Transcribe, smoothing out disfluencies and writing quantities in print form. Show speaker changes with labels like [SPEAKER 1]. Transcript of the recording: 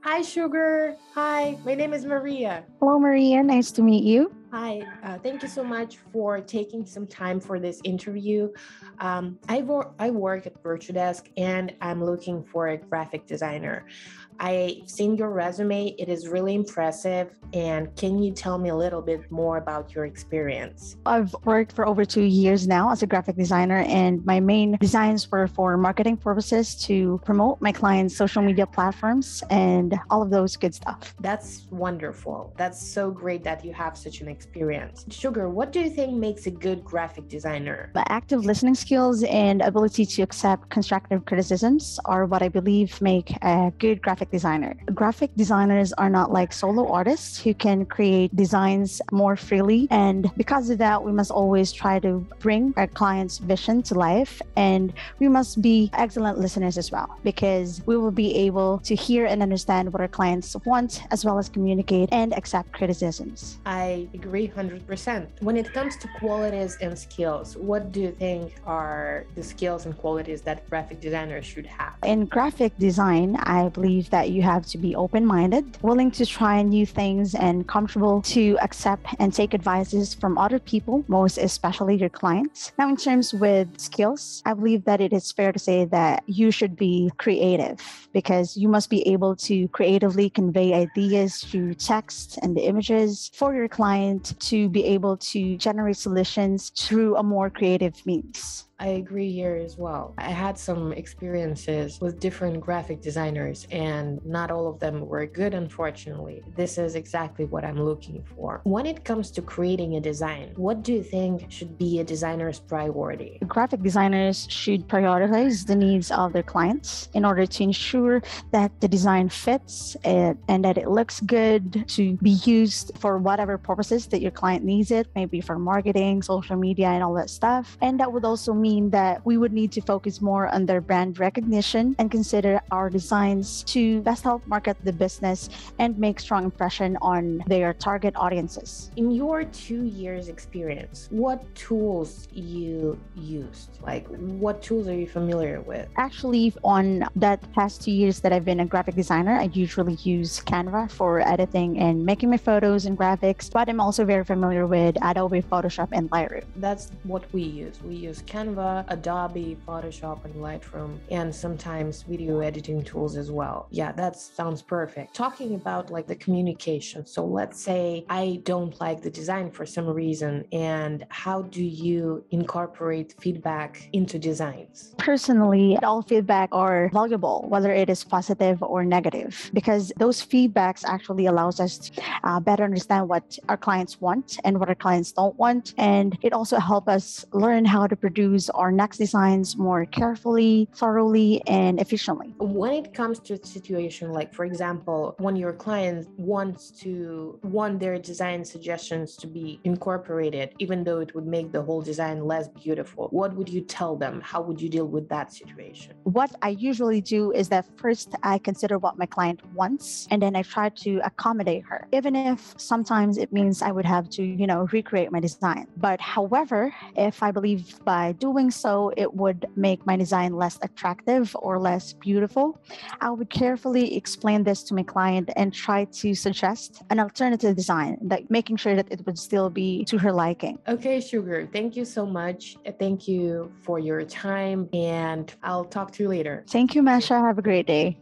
[SPEAKER 1] Hi, Sugar. Hi, my name is Maria.
[SPEAKER 2] Hello, Maria. Nice to meet you.
[SPEAKER 1] Hi, thank you so much for taking some time for this interview. I work at Virtudesk and I'm looking for a graphic designer. I've seen your resume, it is really impressive. And can you tell me a little bit more about your experience?
[SPEAKER 2] I've worked for over 2 years now as a graphic designer, and my main designs were for marketing purposes to promote my clients' social media platforms and all of those good stuff.
[SPEAKER 1] That's wonderful. That's so great that you have such an experience. Sugar, what do you think makes a good graphic designer?
[SPEAKER 2] The active listening skills and ability to accept constructive criticisms are what I believe make a good graphic designer. Graphic designers are not like solo artists who can create designs more freely. And because of that, we must always try to bring our client's vision to life. And we must be excellent listeners as well, because we will be able to hear and understand what our clients want, as well as communicate and accept criticisms.
[SPEAKER 1] I agree 100%. When it comes to qualities and skills, what do you think are the skills and qualities that graphic designers should have?
[SPEAKER 2] In graphic design, I believe that you have to be open-minded, willing to try new things, and comfortable to accept and take advices from other people, most especially your clients. Now, in terms with skills, I believe that it is fair to say that you should be creative, because you must be able to creatively convey ideas through text and images for your client to be able to generate solutions through a more creative means.
[SPEAKER 1] I agree here as well. I had some experiences with different graphic designers, and not all of them were good, unfortunately. This is exactly what I'm looking for. When it comes to creating a design, what do you think should be a designer's priority?
[SPEAKER 2] Graphic designers should prioritize the needs of their clients in order to ensure that the design fits and that it looks good to be used for whatever purposes that your client needs it, maybe for marketing, social media, and all that stuff. And that would also mean that we would need to focus more on their brand recognition and consider our designs to best help market the business and make strong impression on their target audiences.
[SPEAKER 1] In your 2 years experience, what tools you used? Like, what tools are you familiar with?
[SPEAKER 2] Actually, on that past 2 years that I've been a graphic designer, I usually use Canva for editing and making my photos and graphics, but I'm also very familiar with Adobe Photoshop and Lightroom.
[SPEAKER 1] That's what we use. We use Canva, Adobe, Photoshop, and Lightroom, and sometimes video editing tools as well. Yeah, that sounds perfect. Talking about like the communication. So let's say I don't like the design for some reason, and how do you incorporate feedback into designs?
[SPEAKER 2] Personally, all feedback are valuable, whether it is positive or negative, because those feedbacks actually allows us to better understand what our clients want and what our clients don't want. And it also helps us learn how to produce our next designs more carefully, thoroughly, and efficiently.
[SPEAKER 1] When it comes to a situation like, for example, when your client want their design suggestions to be incorporated, even though it would make the whole design less beautiful, what would you tell them? How would you deal with that situation?
[SPEAKER 2] What I usually do is that first I consider what my client wants, and then I try to accommodate her, even if sometimes it means I would have to, recreate my design. But however, if I believe by doing so, it would make my design less attractive or less beautiful, I would carefully explain this to my client and try to suggest an alternative design, that making sure that it would still be to her liking.
[SPEAKER 1] Okay, Sugar, thank you so much. Thank you for your time, and I'll talk to you later.
[SPEAKER 2] Thank you, Masha. Have a great day.